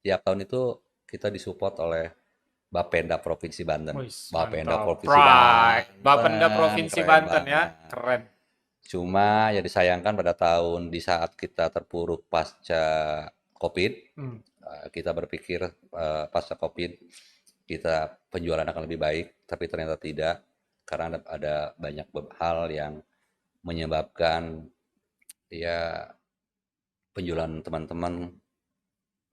tiap tahun itu kita disupport oleh Bapenda Provinsi Banten. Wih, Bapenda mantap. Provinsi Pride. Bapenda Banten, Provinsi keren Banten ya. banget. Keren. Cuma ya disayangkan pada tahun di saat kita terpuruk pasca COVID, Hmm. kita berpikir pasca COVID kita penjualan akan lebih baik, tapi ternyata tidak karena ada banyak hal yang menyebabkan ya penjualan teman-teman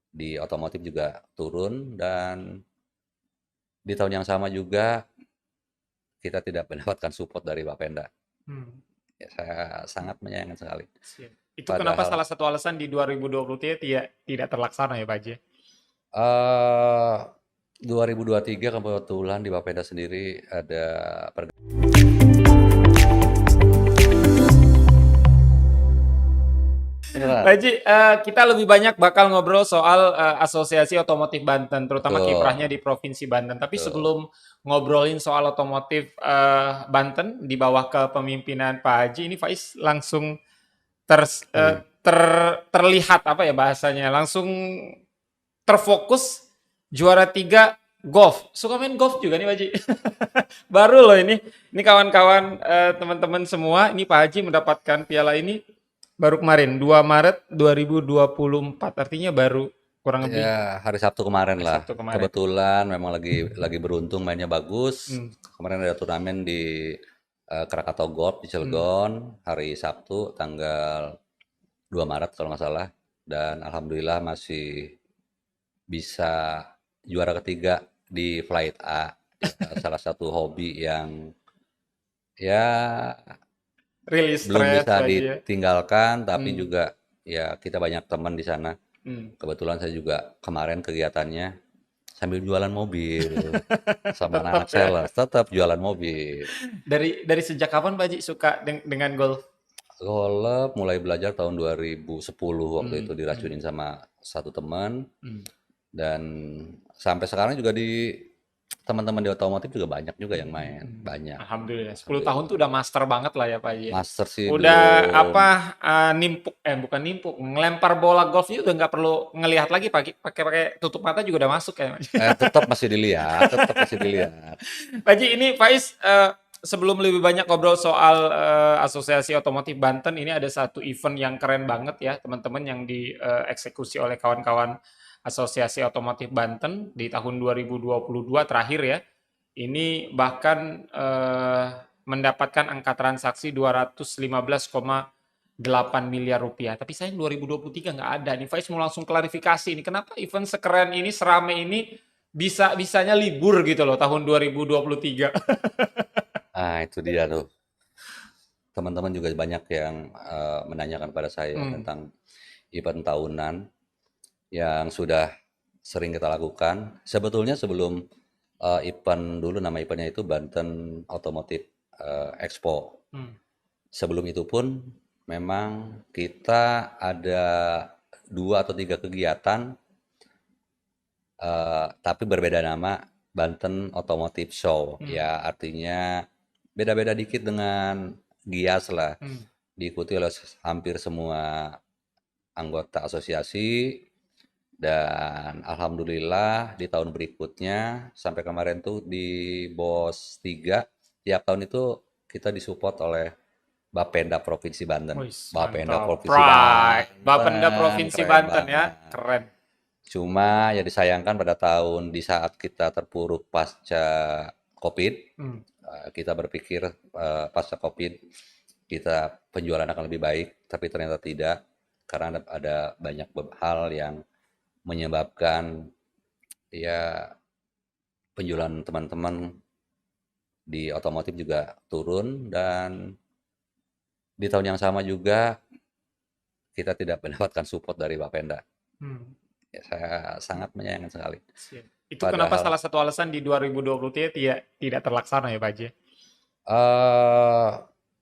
di otomotif juga turun dan di tahun yang sama juga kita tidak mendapatkan support dari Bapenda. Hmm. Ya, saya sangat menyayangkan sekali. Siap. Itu kenapa Padahal salah satu alasan di 2023 tidak terlaksana ya Pak Haji? eh 2023 kebetulan di Bapeda sendiri ada Pak pergerakan. Haji, kita lebih banyak bakal ngobrol soal Asosiasi Otomotif Banten, terutama kiprahnya Betul, di Provinsi Banten. Tapi betul. sebelum ngobrolin soal otomotif Banten di bawah kepemimpinan Pak Haji, ini Faiz langsung ter, eh, Hmm. terlihat apa ya bahasanya, langsung terfokus juara tiga golf. Suka main golf juga nih Pak Haji. Baru loh ini. Ini kawan-kawan teman-teman semua, ini Pak Haji mendapatkan piala ini baru kemarin 2 Maret 2024. Artinya baru kurang lebih Ya, hari Sabtu kemarin lah. Sabtu kemarin. Kebetulan memang lagi beruntung mainnya bagus. Hmm, Kemarin ada turnamen di Krakatau Golf di hmm. Cilegon hari Sabtu tanggal 2 Maret kalau nggak salah. Dan alhamdulillah masih bisa juara ketiga di Flight A. Ya, salah satu hobi yang ya Rilis belum stres bisa Pak Haji ya. ditinggalkan, tapi Hmm, juga ya kita banyak teman di sana. hmm. Kebetulan saya juga kemarin kegiatannya sambil jualan mobil sama Tetap anak-anak ya. sales, tetap jualan mobil. Dari sejak kapan Pak Haji suka dengan golf? Golf mulai belajar tahun 2010 waktu Hmm, itu hmm, diracunin sama satu teman hmm, dan sampai sekarang juga di teman-teman di otomotif juga banyak juga yang hmm, main, hmm. banyak. Alhamdulillah. 10 tahun tuh Alhamdulillah. udah master banget lah ya Pak Haji ya. Master sih Udah belum. apa nimpuk bukan nimpuk, ngelempar bola golfnya udah nggak perlu ngelihat lagi pakai pakai pakai tutup mata juga udah masuk ya. Tetap masih dilihat, tetap masih dilihat. Pak Haji, ini Faiz, sebelum lebih banyak ngobrol soal Asosiasi Otomotif Banten, ini ada satu event yang keren banget ya, teman-teman, yang dieksekusi oleh kawan-kawan Asosiasi Otomotif Banten di tahun 2022 terakhir ya. Ini bahkan mendapatkan angka transaksi 215,8 miliar rupiah. Tapi sayang 2023 nggak ada nih. Faiz mau langsung klarifikasi ini. Kenapa event sekeren ini, serame ini bisa-bisanya libur gitu loh tahun 2023. Ah, itu dia tuh. Teman-teman juga banyak yang menanyakan pada saya Hmm, tentang event tahunan yang sudah sering kita lakukan. Sebetulnya sebelum event dulu nama eventnya itu Banten Automotive Expo. hmm, Sebelum itu pun memang kita ada dua atau tiga kegiatan tapi berbeda nama Banten Automotive Show. hmm, Ya artinya beda-beda dikit dengan Gias lah. hmm. Diikuti oleh hampir semua anggota asosiasi dan alhamdulillah di tahun berikutnya sampai kemarin tuh di BOS 3 tiap tahun itu kita disupport oleh Bapenda Provinsi Banten. Wih, Bapenda mantap. Provinsi Pride. Bapenda Banten, Provinsi keren Banten ya. banget. Keren. Cuma ya disayangkan pada tahun di saat kita terpuruk pasca COVID, Hmm, kita berpikir pasca COVID kita penjualan akan lebih baik, tapi ternyata tidak karena ada banyak hal yang menyebabkan ya penjualan teman-teman di otomotif juga turun dan di tahun yang sama juga kita tidak mendapatkan support dari Bapenda. hmm. Ya, saya sangat menyayangkan sekali. Siap. Itu kenapa Padahal salah satu alasan di 2023 tidak terlaksana ya Pak Haji? eh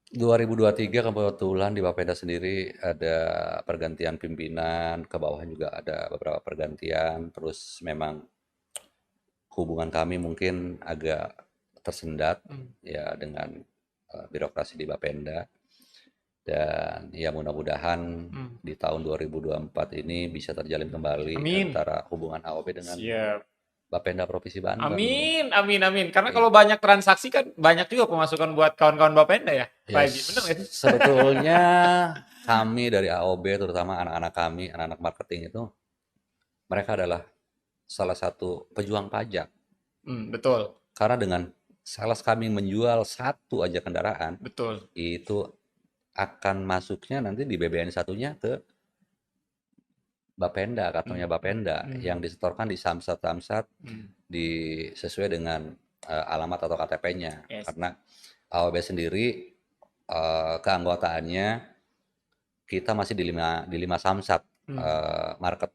2023 kebetulan di Bapeda sendiri ada pergantian pimpinan, ke bawah juga ada beberapa pergantian, terus memang hubungan kami mungkin agak tersendat Hmm, ya dengan birokrasi di Bapenda Dan ya mudah-mudahan Hmm. di tahun 2024 ini bisa terjalin kembali Amin. antara hubungan AOB dengan Siap. Bapenda Provinsi Banten. Amin, amin, amin. Karena Iya. kalau banyak transaksi kan banyak juga pemasukan buat kawan-kawan Bapenda ya, Pak Ya, Haji. Bener nggak sih? sebetulnya kami dari AOB, terutama anak-anak kami, anak-anak marketing itu, mereka adalah salah satu pejuang pajak. Betul, Karena dengan sales kami menjual satu aja kendaraan, betul. itu akan masuknya nanti di BBN satunya ke Bapenda, Hmm, kartunya Bapenda hmm, yang disetorkan di Samsat-Samsat hmm. sesuai dengan alamat atau KTP-nya. Yes. Karena AOB sendiri keanggotaannya kita masih di lima Samsat Hmm,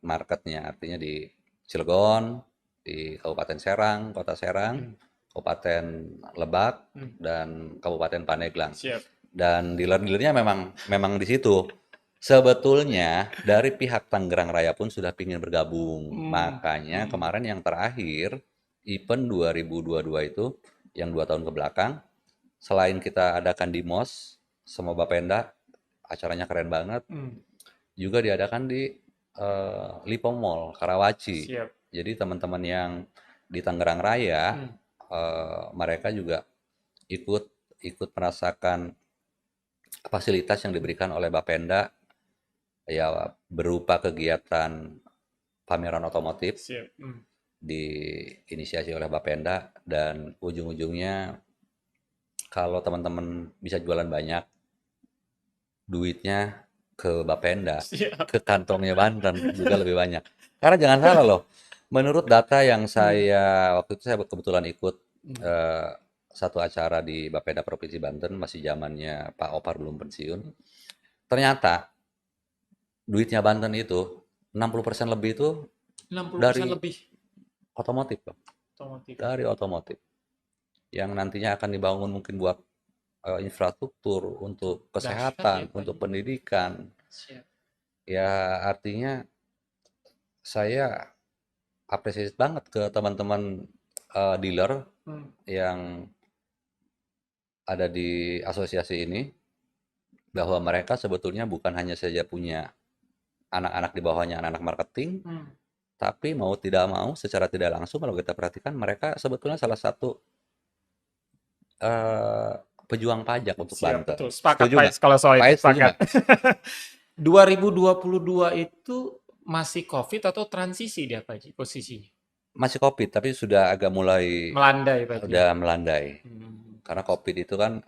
marketnya, artinya di Cilegon, di Kabupaten Serang, Kota Serang, hmm, Kabupaten Lebak, hmm. dan Kabupaten Pandeglang. Siap. Dan dealer-dealernya memang di situ. Sebetulnya dari pihak Tangerang Raya pun sudah ingin bergabung. Hmm, Makanya hmm. kemarin yang terakhir event 2022 itu yang 2 tahun ke belakang, selain kita adakan di MOS sama Bapenda, acaranya keren banget, Hmm. juga diadakan di Lipo Mall Karawaci. Siap. Jadi teman-teman yang di Tangerang Raya, Hmm. mereka juga ikut ikut merasakan fasilitas yang diberikan oleh Bapenda, ya berupa kegiatan pameran otomotif Siap. Hmm. diinisiasi oleh Bapenda, dan ujung-ujungnya kalau teman-teman bisa jualan banyak, duitnya ke Bapenda, Siap. ke kantongnya Banten juga lebih banyak. Karena jangan salah loh, menurut data yang Hmm. waktu itu saya kebetulan ikut Hmm. eh, satu acara di Bapenda Provinsi Banten, masih zamannya Pak Opar belum pensiun. Ternyata duitnya Banten itu 60% lebih itu 60% dari lebih otomotif, Bang. otomotif. Dari otomotif. Yang nantinya akan dibangun mungkin buat infrastruktur, untuk Dahsyat ya, kesehatan, Pak untuk Haji. pendidikan. Siap. Ya artinya saya apresiasi banget ke teman-teman dealer Hmm. yang ada di asosiasi ini, bahwa mereka sebetulnya bukan hanya saja punya anak-anak di bawahnya, anak-anak marketing, Hmm. tapi mau tidak mau secara tidak langsung kalau kita perhatikan mereka sebetulnya salah satu eh, pejuang pajak untuk Siap, betul. Banten. Sepakat, Setuju Pak nggak? Is, kalau soal Pak itu Is setuju sepakat. nggak? 2022 itu masih COVID atau transisi dia, Pak Haji, posisinya? Masih COVID, tapi sudah agak mulai Melandai, Pak Haji. udah melandai. Hmm. Karena COVID itu kan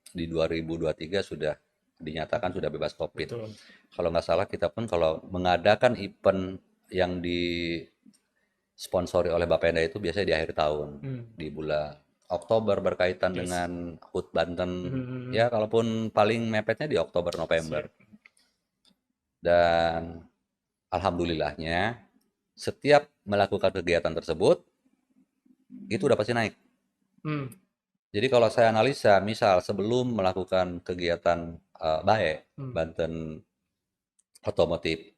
di 2023 sudah dinyatakan sudah bebas COVID. Betul. Kalau nggak salah kita pun kalau mengadakan event yang disponsori oleh Bapenda itu biasanya di akhir tahun, Hmm. di bulan Oktober, berkaitan Yes. dengan HUT Banten. Hmm. Ya, kalaupun paling mepetnya di Oktober November. Siap. Dan alhamdulillahnya setiap melakukan kegiatan tersebut itu udah pasti naik. Hmm. Jadi kalau saya analisa, misal sebelum melakukan kegiatan BAE, Hmm. Banten Automotive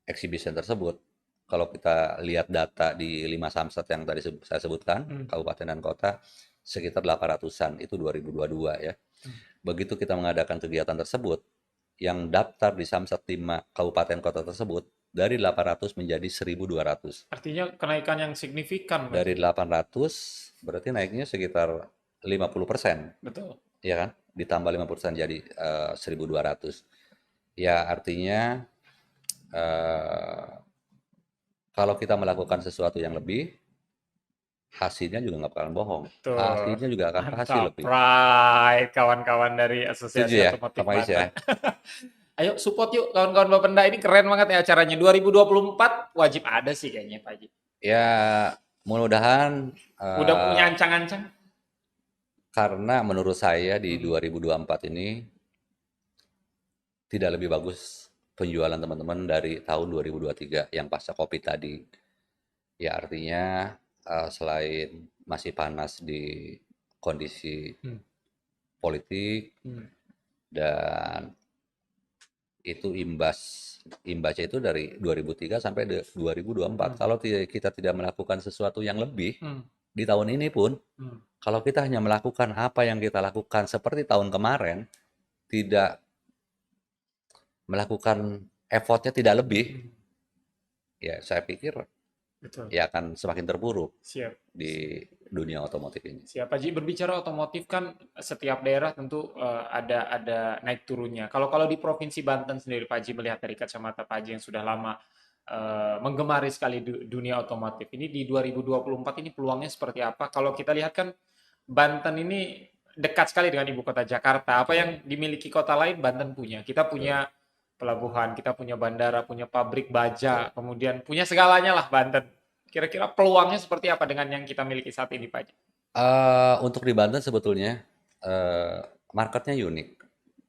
Exhibition tersebut, kalau kita lihat data di 5 Samsat yang tadi saya sebutkan, Hmm. kabupaten dan kota, sekitar 800-an, itu 2022 ya. Hmm. Begitu kita mengadakan kegiatan tersebut, yang daftar di Samsat 5 kabupaten kota tersebut, dari 800 menjadi 1.200. Artinya kenaikan yang signifikan, Pak Dari Haji. 800, berarti naiknya sekitar 50%. Betul. Ya kan? Ditambah 50% jadi 1.200. Ya artinya eh, kalau kita melakukan sesuatu yang lebih, hasilnya juga nggak bakalan bohong. Tuh, Hasilnya juga akan pasti mantap. lebih. Right, kawan-kawan dari Setuju Asosiasi ya, Otomotif Pak Faiz ya? Banten. Ayo support yuk kawan-kawan Bapenda, ini keren banget ya acaranya. 2024 wajib ada sih kayaknya, Pak Haji. Ya mudah-mudahan Udah punya ancang-ancang? karena menurut saya di Hmm. 2024 ini tidak lebih bagus penjualan teman-teman dari tahun 2023 yang pasca COVID tadi. Ya artinya selain masih panas di kondisi Hmm. politik, Hmm. dan itu imbasnya itu dari 2003 sampai 2024. Hmm. Kalau kita tidak melakukan sesuatu yang lebih Hmm. di tahun ini pun, Hmm. kalau kita hanya melakukan apa yang kita lakukan seperti tahun kemarin, tidak melakukan effortnya tidak lebih, Hmm, ya saya pikir betul. ya akan semakin terpuruk Siap. di dunia otomotif ini. Siap, Pak Haji. Berbicara otomotif kan setiap daerah tentu ada naik turunnya. Kalau kalau di Provinsi Banten sendiri, Pak Haji melihat dari kacamata Pak Haji yang sudah lama menggemari sekali dunia otomotif. Ini di 2024 ini peluangnya seperti apa? Kalau kita lihat kan Banten ini dekat sekali dengan ibu kota Jakarta. Apa yang Betul, dimiliki kota lain Banten punya. Kita betul, punya pelabuhan, kita punya bandara, punya pabrik baja, betul. kemudian punya segalanya lah Banten. Kira-kira peluangnya seperti apa dengan yang kita miliki saat ini, Pak Haji? Untuk di Banten sebetulnya eh, marketnya unik.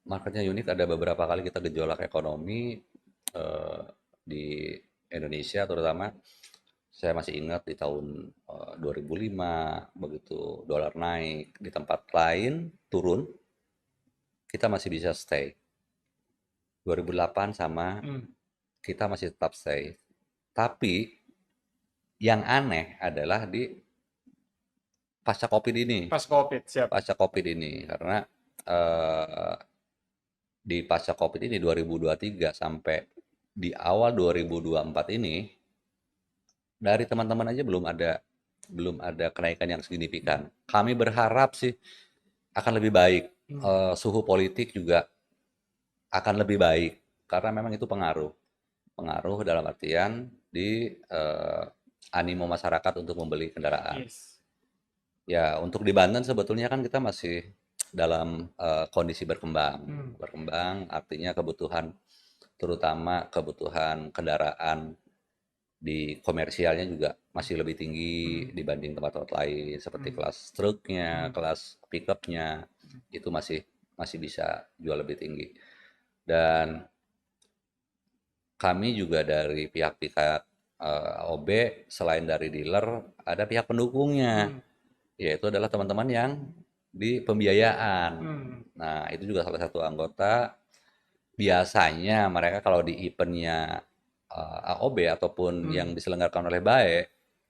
Marketnya unik, ada beberapa kali kita gejolak ekonomi di Indonesia terutama. Saya masih ingat di tahun 2005 begitu dolar naik, di tempat lain turun, kita masih bisa stay. 2008 sama, Hmm. kita masih tetap stay. Tapi yang aneh adalah di pasca Covid ini. Pas COVID, siap. Pasca Covid ini karena eh, di pasca Covid ini 2023 sampai di awal 2024 ini, dari teman-teman aja belum ada kenaikan yang signifikan. Kami berharap sih akan lebih baik. Hmm. Suhu politik juga akan lebih baik karena memang itu pengaruh. Pengaruh dalam artian di animo masyarakat untuk membeli kendaraan. Yes. Ya, untuk di Banten sebetulnya kan kita masih dalam kondisi berkembang. Hmm. Berkembang artinya kebutuhan, terutama kebutuhan kendaraan di komersialnya juga masih lebih tinggi Hmm. dibanding tempat-tempat lain seperti Hmm. kelas truknya, Hmm. kelas pickupnya itu masih masih bisa jual lebih tinggi. Dan kami juga dari pihak-pihak AOB, selain dari dealer ada pihak pendukungnya, Hmm. yaitu adalah teman-teman yang di pembiayaan. Hmm. Nah, itu juga salah satu anggota. Biasanya mereka kalau di eventnya AOB ataupun Hmm. yang diselenggarakan oleh BAE,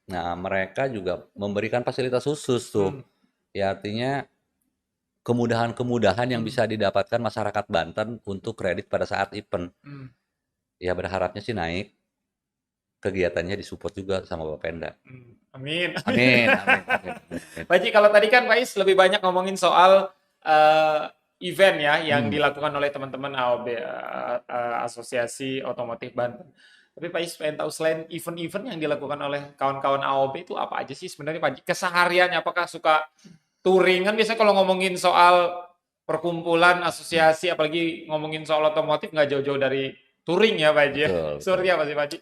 nah mereka juga memberikan fasilitas khusus tuh. Hmm. Ya artinya kemudahan-kemudahan yang Hmm. bisa didapatkan masyarakat Banten untuk kredit pada saat event. Hmm. Ya berharapnya sih naik, kegiatannya disupport juga sama Bapenda. Hmm. Amin. Amin. Amin, amin, amin, amin, amin. Pak Haji, kalau tadi kan Pak Is lebih banyak ngomongin soal eh, event ya yang Hmm. dilakukan oleh teman-teman AOB, Asosiasi Otomotif Banten. Tapi Pak Is pengen tahu selain event-event yang dilakukan oleh kawan-kawan AOB itu apa aja sih sebenarnya Pak Haji? Kesehariannya apakah suka touring? Kan biasanya kalau ngomongin soal perkumpulan Hmm. asosiasi apalagi ngomongin soal otomotif nggak jauh-jauh dari touring ya Pak Haji ya. Betul, betul. Seperti apa sih Pak Haji?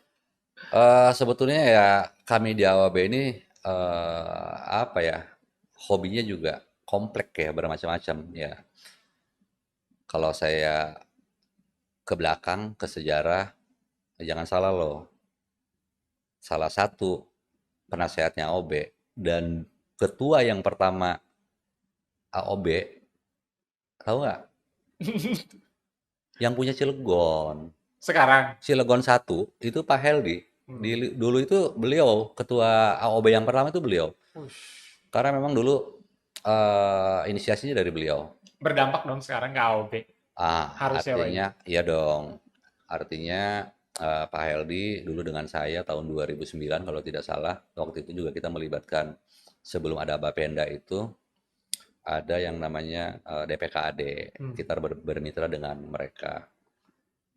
Sebetulnya ya kami di AWB ini apa ya, hobinya juga kompleks ya, bermacam-macam ya. Kalau saya ke belakang, ke sejarah, jangan salah loh. Salah satu penasehatnya AOB dan ketua yang pertama AOB, tahu nggak? Yang punya Cilegon. Sekarang. Cilegon satu itu Pak Heldi. Hmm. Dulu itu beliau ketua AOB yang pertama itu beliau. Ush. Karena memang dulu inisiasinya dari beliau. Berdampak dong sekarang ke AOB. Harusnya Pak Haji. Artinya iya dong. Artinya Pak Heldi dulu dengan saya tahun 2009 kalau tidak salah. Waktu itu juga kita melibatkan, sebelum ada Bapenda itu ada yang namanya DPKAD. Hmm. Kita bermitra dengan mereka.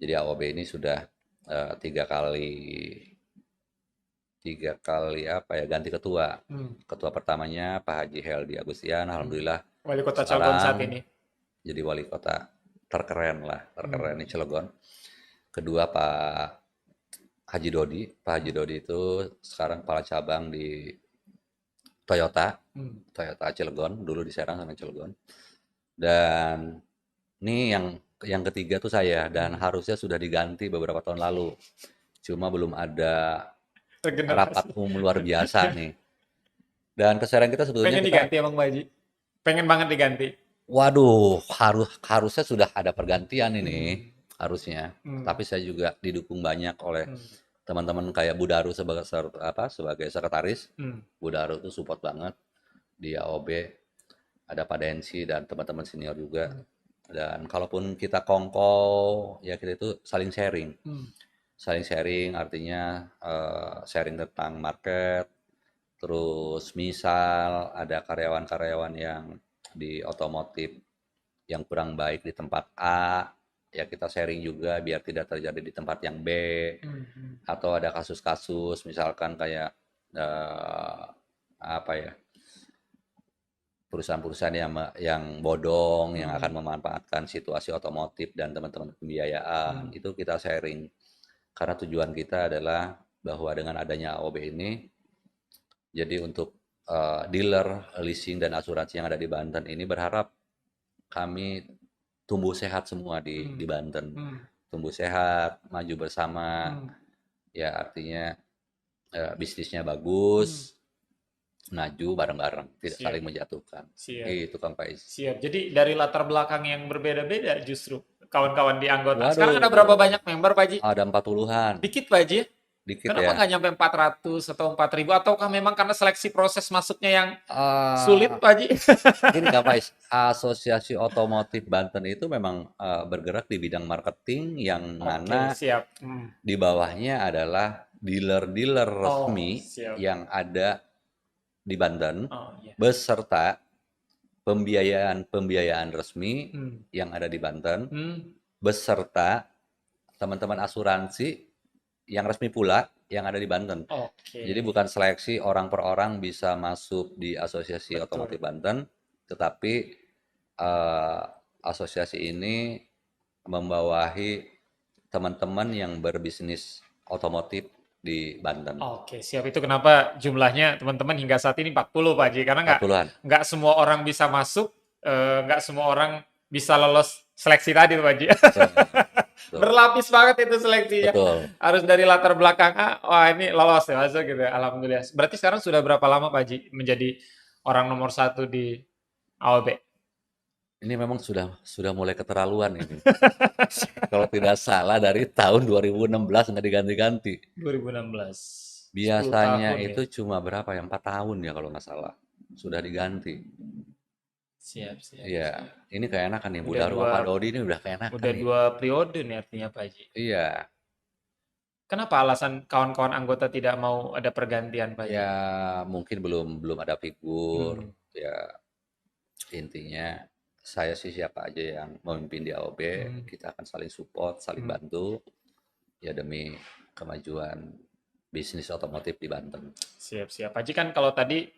Jadi AOB ini sudah eh, tiga kali tiga kali apa ya ganti ketua. Hmm. Ketua pertamanya Pak Haji Heldi Agustian, Hmm. alhamdulillah Wali Kota Cilegon saat sekarang ini. jadi wali kota terkeren lah, terkeren Hmm. di Cilegon. Kedua Pak Haji Dodi, Pak Haji Dodi itu sekarang kepala cabang di Toyota, Hmm. Toyota Cilegon, dulu di Serang sama Cilegon. Dan ini yang ketiga tuh saya, dan Hmm. harusnya sudah diganti beberapa tahun lalu. Cuma belum ada rapat Regenerasi. umum luar biasa nih. Dan kesadaran kita sebetulnya Pengen kita, diganti Emang Pak Haji? Pengen banget diganti. waduh, harusnya sudah ada pergantian ini, Hmm. harusnya. Hmm. Tapi saya juga didukung banyak oleh Hmm. teman-teman kayak Bu Daru sebagai sekretaris. Hmm. Bu Daru tuh support banget di AOB. Ada Pak Densi dan teman-teman senior juga. Hmm. Dan kalaupun kita kongko, ya kita itu saling sharing. Hmm. Saling sharing artinya sharing tentang market. Terus misal ada karyawan-karyawan yang di otomotif yang kurang baik di tempat A, ya kita sharing juga biar tidak terjadi di tempat yang B. Atau ada kasus-kasus misalkan kayak apa ya, perusahaan-perusahaan yang bodong, yang akan memanfaatkan situasi otomotif dan teman-teman pembiayaan, itu kita sharing. Karena tujuan kita adalah bahwa dengan adanya AOB ini, jadi untuk dealer, leasing, dan asuransi yang ada di Banten ini berharap kami tumbuh sehat semua di Banten. Tumbuh sehat, maju bersama, ya artinya bisnisnya bagus, maju bareng-bareng, tidak Siap. saling menjatuhkan. Siap. Itu Kang Faiz. Siap. Jadi dari latar belakang yang berbeda-beda justru kawan-kawan di anggota. Waduh, Sekarang ada berapa banyak member, Pak Haji? ada 40-an. Dikit, Pak Haji. Dikit Kenapa ya. nggak nyampe 400 atau 4.000? Ataukah memang karena seleksi proses masuknya yang sulit, Eh, Pak Haji? Gini Kang Faiz, Asosiasi Otomotif Banten itu memang bergerak di bidang marketing yang mana Oke, siap. di bawahnya adalah dealer-dealer Oh, resmi siap. yang ada di Banten Oh, iya. beserta pembiayaan resmi yang ada di Banten beserta teman-teman asuransi yang resmi pula yang ada di Banten. Oke. Jadi bukan seleksi orang per orang bisa masuk di Asosiasi Betul. Otomotif Banten, tetapi asosiasi ini membawahi teman-teman yang berbisnis otomotif di Banten. Oke, siap. Itu kenapa jumlahnya teman-teman hingga saat ini 40, Pak Haji. Karena 40-an. nggak semua orang bisa masuk, nggak semua orang bisa lolos seleksi tadi, Pak Haji. Betul. Berlapis banget itu seleksinya. Betul. Harus dari latar belakang A, wah ini lolos ya masuk gitu ya. Alhamdulillah. Berarti sekarang sudah berapa lama Pak Haji menjadi orang nomor 1 di AOB? Ini memang sudah mulai keterlaluan ini. Kalau tidak salah dari tahun 2016 nggak diganti-ganti. 2016. 10 Biasanya tahun itu cuma berapa ya? 4 tahun ya kalau nggak salah. Sudah diganti. Siap, siap. Iya, ini keenakan nih. Bu Udah Darwa Pak Dodi ini udah keenakan Udah nih. 2 periode nih artinya Pak Haji. Iya, Kenapa alasan kawan-kawan anggota tidak mau ada pergantian Pak Haji? ya mungkin belum ada figur. Ya intinya saya sih siapa aja yang memimpin di AOB, kita akan saling support, saling bantu ya demi kemajuan bisnis otomotif di Banten. Siap, siap. Pak Haji kan kalau tadi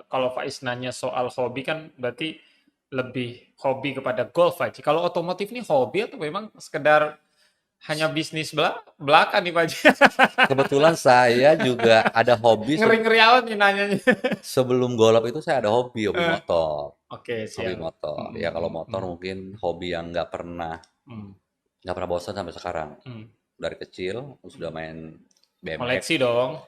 kalau Faiz nanya soal hobi kan berarti lebih hobi kepada golf Pak Haji. Kalau otomotif ini hobi atau memang sekedar hanya bisnis belaka nih Pak Haji? Kebetulan saya juga ada hobi Ngeri-ngeri amat nih nanyanya. sebelum golf itu saya ada hobi motor. Oke, Hobi siap. motor. Ya kalau motor mungkin hobi yang nggak pernah bosan sampai sekarang. Dari kecil sudah main BMX. Koleksi dong.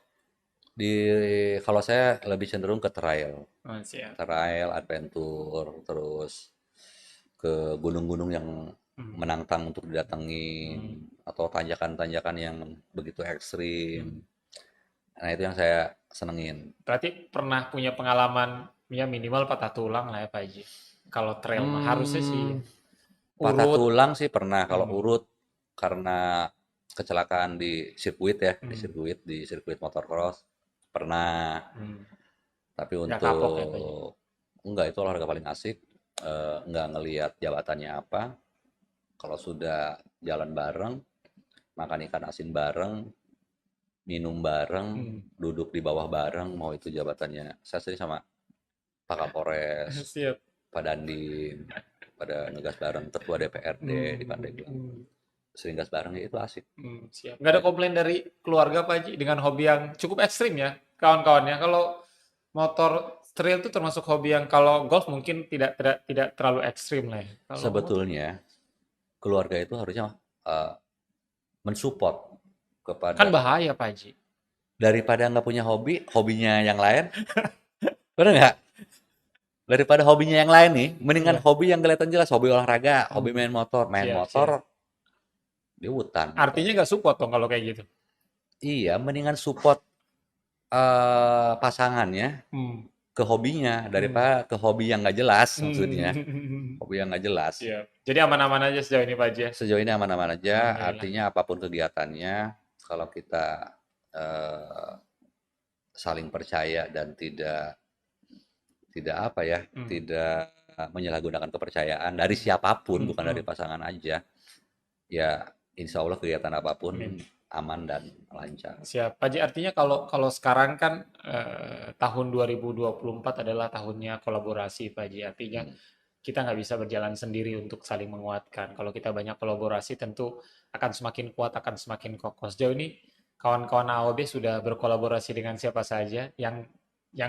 Kalau saya lebih cenderung ke trail. Oh, siap. Trail, adventure, terus ke gunung-gunung yang menantang untuk didatangi atau tanjakan-tanjakan yang begitu ekstrim. Nah, itu yang saya senengin. Berarti pernah punya pengalaman ya minimal patah tulang lah ya Pak Haji. Kalau trail mah harusnya sih Patah urut. tulang sih pernah kalau urut karena kecelakaan di sirkuit ya, di sirkuit motocross pernah. Tapi Nggak kapok ya, Pak Haji? enggak, itu olahraga paling asik. Enggak ngelihat jabatannya apa. Kalau sudah jalan bareng, makan ikan asin bareng, minum bareng, duduk di bawah bareng, mau itu jabatannya. Saya sering sama Pak Kapolres, Siap. Pak Dandim, pada ngegas bareng, Ketua DPRD di Pandeglang. Sering gas bareng ya itu asik. Siap. Nggak ada komplain dari keluarga Pak Haji dengan hobi yang cukup ekstrim ya kawan-kawannya. Kalau motor trail itu termasuk hobi yang kalau golf mungkin tidak terlalu ekstrim lah ya. Kalau Sebetulnya keluarga itu harusnya mensupport kepada kan bahaya Pak Haji. daripada nggak punya hobi, hobinya yang lain, bener nggak? Daripada hobinya yang lain nih, mendingan hobi yang kelihatan jelas, hobi olahraga, hobi main motor, Siap. di hutan. Artinya nggak support dong kalau kayak gitu. Iya, mendingan support pasangannya ke hobinya Hmm. daripada ke hobi yang nggak jelas maksudnya. Hmm. Hobi yang nggak jelas. Siap. Jadi aman-aman aja sejauh ini Pak Haji ya? Sejauh ini aman-aman aja, Alhamdulillah. artinya apapun kegiatannya, kalau kita eh, saling percaya dan tidak apa ya, Hmm. tidak menyalahgunakan kepercayaan dari siapapun, bukan dari Hmm. pasangan aja, ya insya Allah kegiatan apapun Amin. aman dan lancar. Siap. Pak Haji, artinya kalau kalau sekarang kan tahun 2024 adalah tahunnya kolaborasi Pak Haji. Artinya Hmm. kita nggak bisa berjalan sendiri untuk saling menguatkan. Kalau kita banyak kolaborasi tentu akan semakin kuat, akan semakin kokoh. Sejauh ini kawan-kawan AOB sudah berkolaborasi dengan siapa saja yang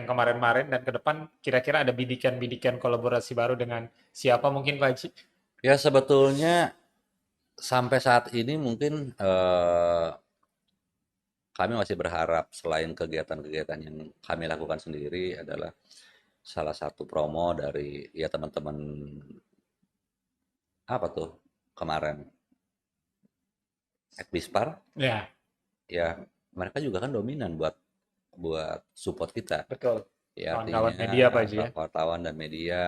kemarin-kemarin dan ke depan kira-kira ada bidikan-bidikan kolaborasi baru dengan siapa mungkin Pak Haji? Ya sebetulnya sampai saat ini mungkin kami masih berharap selain kegiatan-kegiatan yang kami lakukan sendiri adalah salah satu promo dari ya teman-teman apa tuh kemarin Ekbispar, Ya, ya mereka juga kan dominan buat buat support kita. betul. Ya Kawan-kawan artinya media Pak Haji ya. wartawan dan media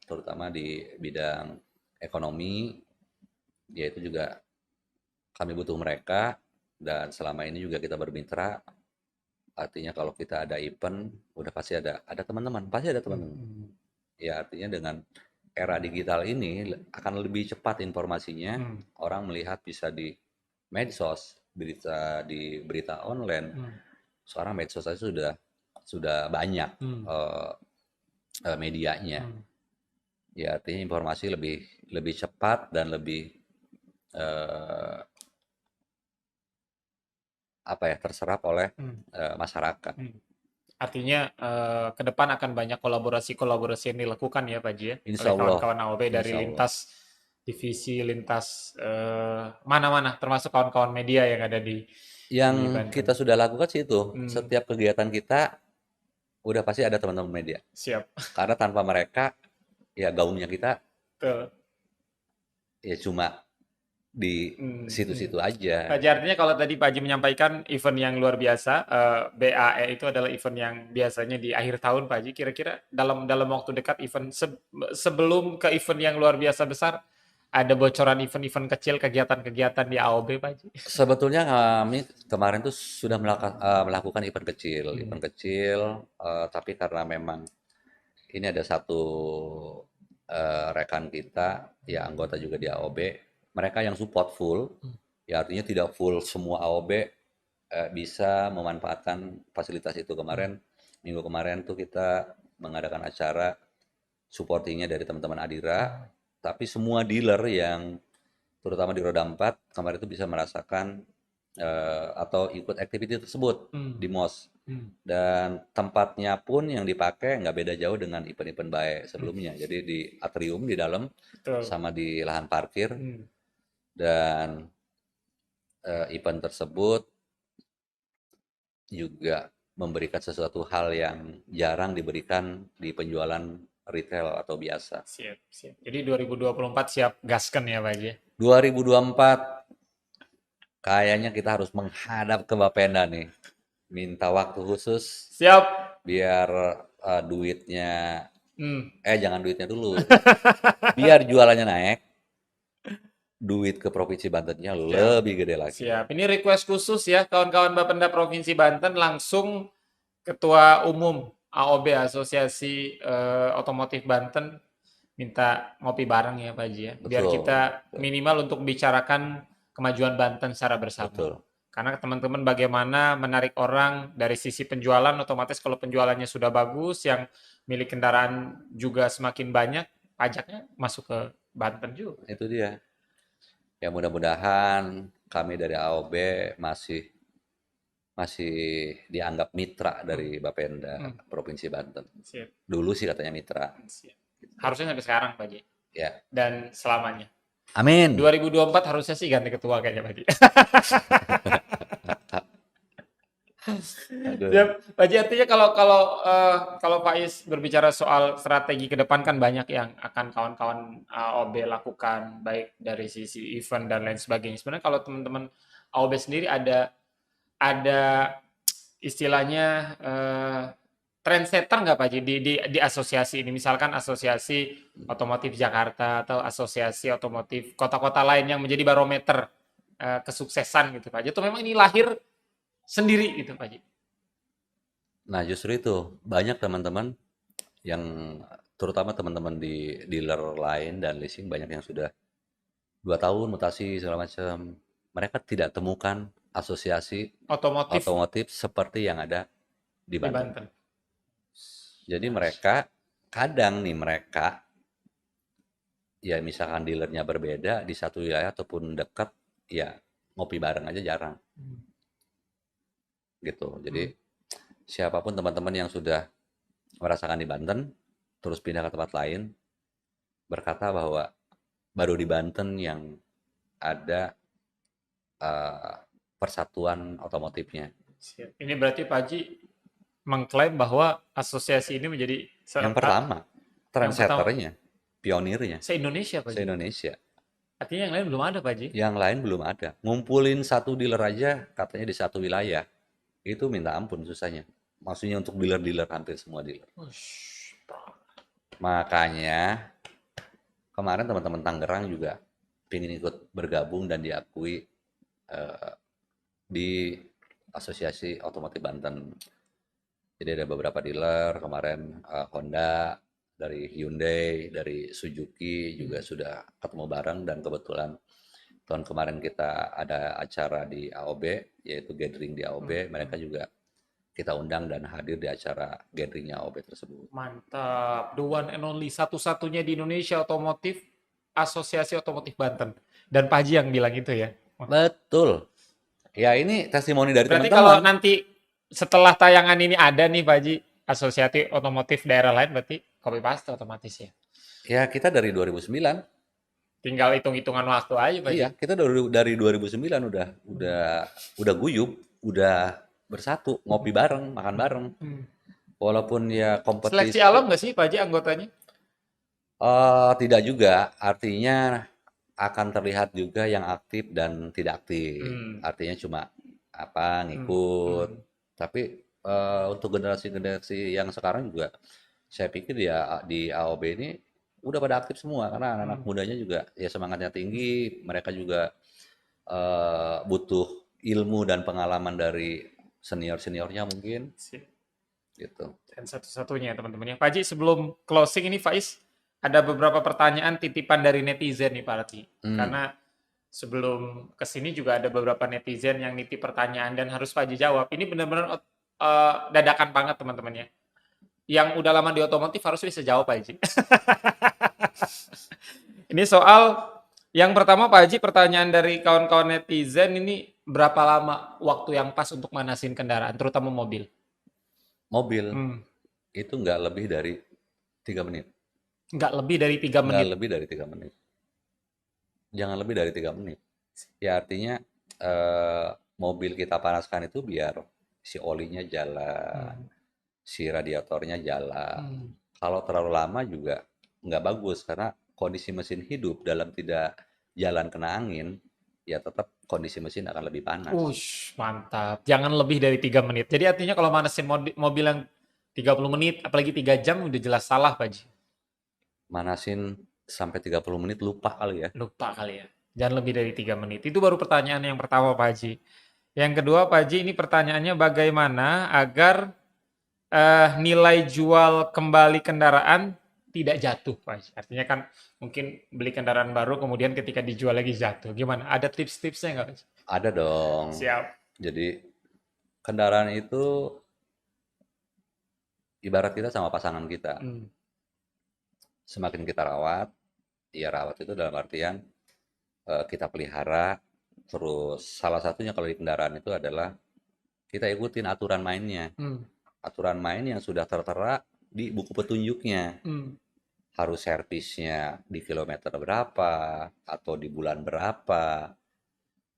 terutama di bidang ekonomi, ya itu juga kami butuh mereka dan selama ini juga kita bermitra. Artinya kalau kita ada event, udah pasti ada teman-teman, pasti ada teman-teman. Hmm. Ya artinya dengan era digital ini akan lebih cepat informasinya, Hmm. orang melihat bisa di medsos, berita online. Hmm. Sekarang medsos aja sudah banyak Hmm. medianya. Hmm. Ya artinya informasi lebih lebih cepat dan lebih eh, apa ya terserap oleh Hmm. masyarakat. Hmm. Artinya ke depan akan banyak kolaborasi-kolaborasi yang dilakukan ya Pak Haji ya oleh Insya Allah, kawan-kawan AOB dari insya Allah. lintas divisi, lintas mana-mana termasuk kawan-kawan media yang ada Yang di kita Banten. sudah lakukan sih itu, Hmm, setiap kegiatan kita udah pasti ada teman-teman media. siap. Karena tanpa mereka, ya gaungnya kita Betul. ya cuma di Hmm, hmm. situ-situ aja. Pak Haji, artinya kalau tadi Pak Haji menyampaikan event yang luar biasa, BAE itu adalah event yang biasanya di akhir tahun Pak Haji. Kira-kira dalam dalam waktu dekat event sebelum ke event yang luar biasa besar, ada bocoran event-event kecil, kegiatan-kegiatan di AOB Pak Haji? Sebetulnya kami kemarin tuh sudah melakukan Hmm, event kecil, tapi karena memang ini ada satu rekan kita, ya anggota juga di AOB, mereka yang support full, hmm, ya artinya tidak full semua AOB bisa memanfaatkan fasilitas itu. hmm, Minggu kemarin tuh kita mengadakan acara supportingnya dari teman-teman Adira, hmm, tapi semua dealer yang terutama di roda 4 kemarin itu bisa merasakan atau ikut activity tersebut hmm, di MOS. hmm, Dan tempatnya pun yang dipakai nggak beda jauh dengan event-event baik hmm, sebelumnya. Jadi di atrium di dalam betul. sama di lahan parkir Hmm, dan event tersebut juga memberikan sesuatu hal yang jarang diberikan di penjualan retail atau biasa. siap, siap. Jadi 2024 siap gasken ya Pak Haji? 2024 kayaknya kita harus menghadap ke Bapenda nih. Minta waktu khusus Siap. biar duitnya Hmm. jangan duitnya dulu. Biar jualannya naik, duit ke Provinsi Bantennya Siap. lebih gede lagi. Siap. Ini request khusus ya kawan-kawan Bapenda Provinsi Banten langsung Ketua Umum AOB Asosiasi Otomotif Banten minta ngopi bareng ya Pak Haji ya. Biar Betul, kita betul, minimal untuk bicarakan kemajuan Banten secara bersama. betul. Karena teman-teman bagaimana menarik orang dari sisi penjualan, otomatis kalau penjualannya sudah bagus, yang milik kendaraan juga semakin banyak, pajaknya masuk ke Banten juga. Itu dia. Ya mudah-mudahan kami dari AOB masih masih dianggap mitra Hmm, dari Bapenda hmm, Provinsi Banten. siap, Dulu sih katanya mitra. siap. Gitu. Harusnya sampai sekarang Pak Haji. Ya, Dan selamanya. amin. 2024 harusnya sih ganti ketua kayaknya Pak Haji. Aduh. Siap. Pak Haji, artinya kalau kalau kalau Faiz berbicara soal strategi ke depan kan banyak yang akan kawan-kawan AOB lakukan baik dari sisi event dan lain sebagainya. Sebenarnya kalau teman-teman AOB sendiri ada istilahnya trendsetter nggak Pak Haji di asosiasi ini? Misalkan asosiasi otomotif Jakarta atau asosiasi otomotif kota-kota lain yang menjadi barometer kesuksesan gitu Pak Haji. Itu memang ini lahir sendiri gitu Pak Haji. Nah, justru itu banyak teman-teman yang terutama teman-teman di dealer lain dan leasing banyak yang sudah 2 tahun mutasi segala macam. Mereka tidak temukan asosiasi Otomotif otomotif seperti yang ada di di Banten. Banten. Jadi mereka kadang nih mereka ya misalkan dealernya berbeda di satu wilayah ataupun dekat ya ngopi bareng aja jarang gitu. Jadi siapapun teman-teman yang sudah merasakan di Banten terus pindah ke tempat lain berkata bahwa baru di Banten yang ada eh, persatuan otomotifnya. Siap. Ini berarti Pak Haji mengklaim bahwa asosiasi ini menjadi Yang pertama, yang pertama trendsetternya, pionirnya, se-Indonesia Pak Haji. se-Indonesia. Artinya yang lain belum ada Pak Haji. Yang lain belum ada. Ngumpulin satu dealer aja, katanya di satu wilayah. Itu minta ampun susahnya. Maksudnya untuk dealer-dealer, hampir semua dealer. Ush, Makanya, kemarin teman-teman Tangerang juga ingin ikut bergabung dan diakui eh, di Asosiasi Otomotif Banten. Jadi ada beberapa dealer, kemarin Honda, dari Hyundai, dari Suzuki juga sudah ketemu bareng dan kebetulan tahun kemarin kita ada acara di AOB, yaitu gathering di AOB, mereka juga kita undang dan hadir di acara gatheringnya AOB tersebut. Mantap. The one and only satu-satunya di Indonesia otomotif Asosiasi Otomotif Banten. Dan Pak Haji yang bilang itu ya. Betul. Ya ini testimoni dari Berarti kalau teman-teman. nanti setelah tayangan ini ada nih Pak Haji, asosiasi otomotif daerah lain berarti copy paste otomatis ya. Ya kita dari 2009. Tinggal hitung-hitungan waktu aja Pak Haji. Iya, kita dari 2009 udah guyup, udah bersatu, ngopi bareng, makan bareng. Walaupun ya Seleksi kompetisi alam nggak sih Pak Haji anggotanya? tidak juga, artinya akan terlihat juga yang aktif dan tidak aktif. Artinya cuma apa ngikut. Tapi untuk generasi-generasi yang sekarang juga saya pikir ya di AOB ini udah pada aktif semua karena anak-anak mudanya juga ya semangatnya tinggi, mereka juga butuh ilmu dan pengalaman dari senior-seniornya mungkin gitu. Dan satu-satunya teman-teman ya. Pak Haji sebelum closing ini Faiz, ada beberapa pertanyaan titipan dari netizen nih Pak Haji. Karena sebelum kesini juga ada beberapa netizen yang nitip pertanyaan dan harus Pak Haji jawab. Ini benar-benar dadakan banget teman-teman ya. Yang udah lama di otomotif harus bisa jawab Pak Haji. Ini soal yang pertama Pak Haji, pertanyaan dari kawan-kawan netizen ini berapa lama waktu yang pas untuk manasin kendaraan, terutama mobil? Mobil itu nggak lebih dari 3 menit. Nggak lebih dari 3 Nggak menit. lebih dari 3 menit. Jangan lebih dari 3 menit. Ya artinya mobil kita panaskan itu biar si olinya jalan, si radiatornya jalan. Kalau terlalu lama juga nggak bagus karena kondisi mesin hidup dalam tidak jalan kena angin, ya tetap kondisi mesin akan lebih panas. Ush, mantap. Jangan lebih dari 3 menit. Jadi artinya kalau manasin mobil yang 30 menit, apalagi 3 jam, udah jelas salah Pak Haji. Manasin sampai 30 menit lupa kali ya. Lupa kali ya. Jangan lebih dari 3 menit. Itu baru pertanyaan yang pertama Pak Haji. Yang kedua Pak Haji, ini pertanyaannya bagaimana agar nilai jual kembali kendaraan tidak jatuh Pak Haji. Artinya kan mungkin beli kendaraan baru kemudian ketika dijual lagi jatuh. Gimana? Ada tips-tipsnya nggak Pak Haji? Ada dong. Siap. Jadi kendaraan itu ibarat kita sama pasangan kita. Semakin kita rawat, ya rawat itu dalam artian kita pelihara, terus salah satunya kalau di kendaraan itu adalah kita ikutin aturan mainnya. Aturan main yang sudah tertera di buku petunjuknya. Harus servisnya di kilometer berapa, atau di bulan berapa.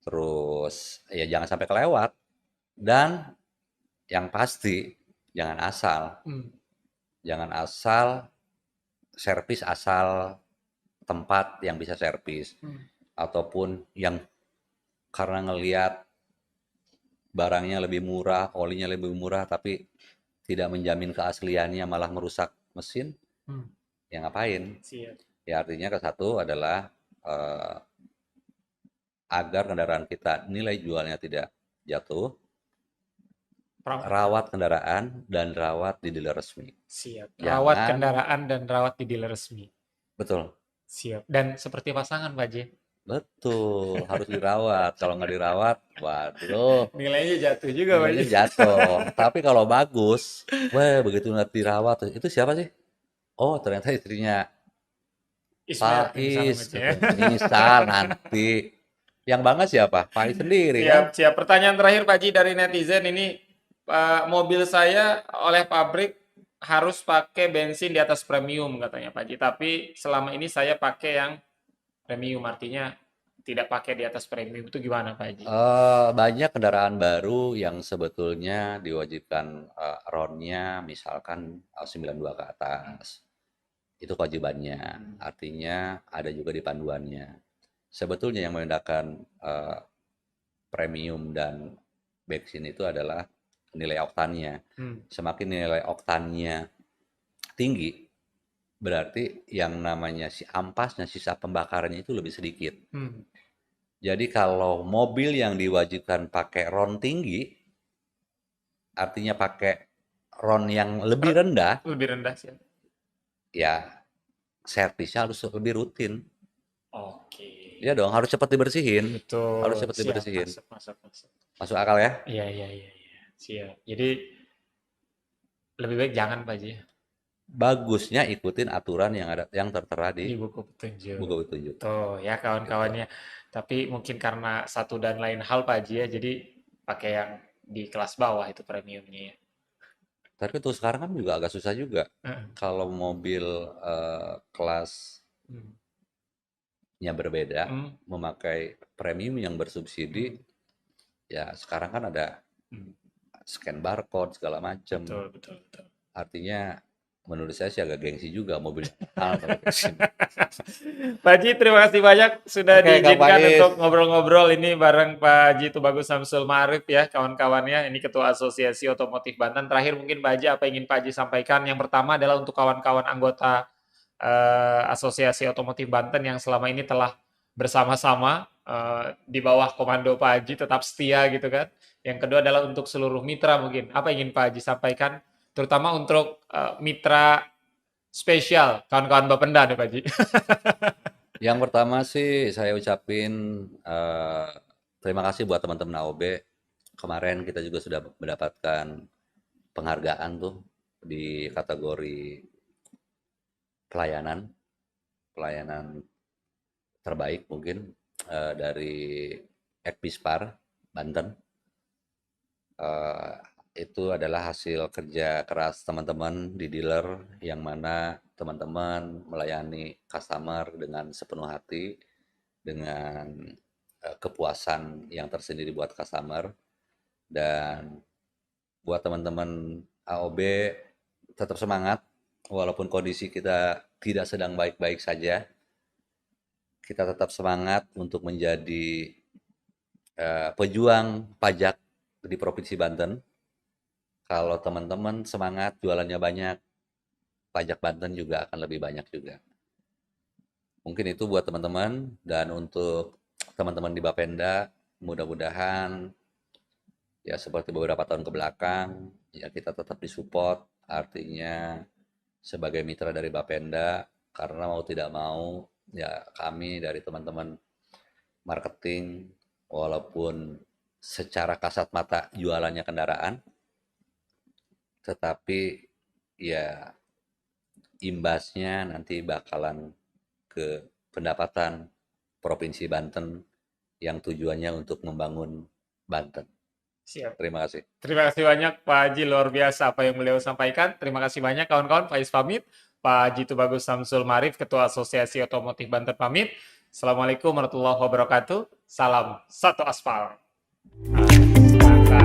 Terus ya jangan sampai kelewat. Dan yang pasti jangan asal. Jangan asal servis asal tempat yang bisa servis. Ataupun yang karena ngelihat barangnya lebih murah, olinya lebih murah, tapi tidak menjamin keasliannya malah merusak mesin, Hmm, ya ngapain? siap. Ya artinya ke satu adalah eh, agar kendaraan kita nilai jualnya tidak jatuh, Perawatan. rawat kendaraan dan rawat di dealer resmi. Siap. Rawat Jangan, kendaraan dan rawat di dealer resmi. betul, Siap. Dan seperti pasangan, Pak J. betul, harus dirawat. Kalau nggak dirawat, waduh, Nilainya jatuh juga, Pak J. nilainya jatuh. Tapi kalau bagus, wah begitu nggak dirawat, itu siapa sih? Oh, ternyata istrinya Ismail, misalnya Faiz, Pak J. gitu. Misal nanti yang bangga siapa? Faiz sendiri kan? Siap, siap. Pertanyaan terakhir Pak Ji dari netizen ini, mobil saya oleh pabrik harus pakai bensin di atas premium katanya Pak Ji. Tapi selama ini saya pakai yang premium, artinya tidak pakai di atas premium. Itu gimana Pak Ji? Banyak kendaraan baru yang sebetulnya diwajibkan RON-nya misalkan 92 ke atas. Itu kewajibannya. Artinya ada juga di panduannya. Sebetulnya yang membedakan premium dan bensin itu adalah nilai oktannya. Semakin nilai oktannya tinggi, berarti yang namanya si ampasnya, sisa pembakarannya itu lebih sedikit. Jadi kalau mobil yang diwajibkan pakai RON tinggi, artinya pakai RON yang lebih rendah, Lebih rendah sih. ya servisnya harus lebih rutin. Oke. Iya dong, harus cepat dibersihin. Betul. Harus cepat Siap, dibersihin. masuk. Masuk akal ya? Iya. Siap. Jadi lebih baik jangan Pak Ji. Bagusnya ikutin aturan yang ada yang tertera Di di buku petunjuk. buku petunjuk. Tuh ya Gitu. kawan-kawannya. Tapi mungkin karena satu dan lain hal Pak Haji ya, jadi pakai yang di kelas bawah itu premiumnya ya. Tapi untuk sekarang kan juga agak susah juga. Heeh. Kalau mobil kelasnya Hmm. berbeda, Hmm. memakai premium yang bersubsidi, ya sekarang kan ada Hmm. scan barcode segala macam. Betul. Artinya menurut saya sih agak gengsi juga mobil mahal pakai bensin. Pak Haji, terima kasih banyak sudah Oke, Kak diizinkan Faiz. untuk ngobrol-ngobrol ini bareng Pak Haji Tubagus Samsul Ma'arif ya kawan-kawannya. Ini Ketua Asosiasi Otomotif Banten. Terakhir mungkin Pak Haji apa yang ingin Pak Haji sampaikan? Yang pertama adalah untuk kawan-kawan anggota Asosiasi Otomotif Banten yang selama ini telah bersama-sama di bawah komando Pak Haji tetap setia gitu kan. Yang kedua adalah untuk seluruh mitra mungkin. Apa yang ingin Pak Haji sampaikan? Terutama untuk mitra spesial kawan-kawan Bapenda nih Pak Haji. Yang pertama sih saya ucapin terima kasih buat teman-teman AOB. Kemarin kita juga sudah mendapatkan penghargaan tuh di kategori pelayanan terbaik mungkin dari Ekpispar Banten. Itu adalah hasil kerja keras teman-teman di dealer yang mana teman-teman melayani customer dengan sepenuh hati, dengan kepuasan yang tersendiri buat customer. Dan buat teman-teman AOB tetap semangat walaupun kondisi kita tidak sedang baik-baik saja. Kita tetap semangat untuk menjadi pejuang pajak di Provinsi Banten. Kalau teman-teman semangat, jualannya banyak, pajak Banten juga akan lebih banyak juga. Mungkin itu buat teman-teman, dan untuk teman-teman di Bapenda, mudah-mudahan ya seperti beberapa tahun ke belakang, ya kita tetap disupport, artinya sebagai mitra dari Bapenda, karena mau tidak mau, ya kami dari teman-teman marketing, walaupun secara kasat mata jualannya kendaraan, tetapi ya imbasnya nanti bakalan ke pendapatan Provinsi Banten yang tujuannya untuk membangun Banten. Siap. Terima kasih. Terima kasih banyak Pak Haji, luar biasa apa yang beliau sampaikan. Terima kasih banyak kawan-kawan, Faiz pamit. Pak Haji Tubagus Samsul Ma'arif, Ketua Asosiasi Otomotif Banten pamit. Assalamualaikum warahmatullahi wabarakatuh. Salam satu aspal. Mantap.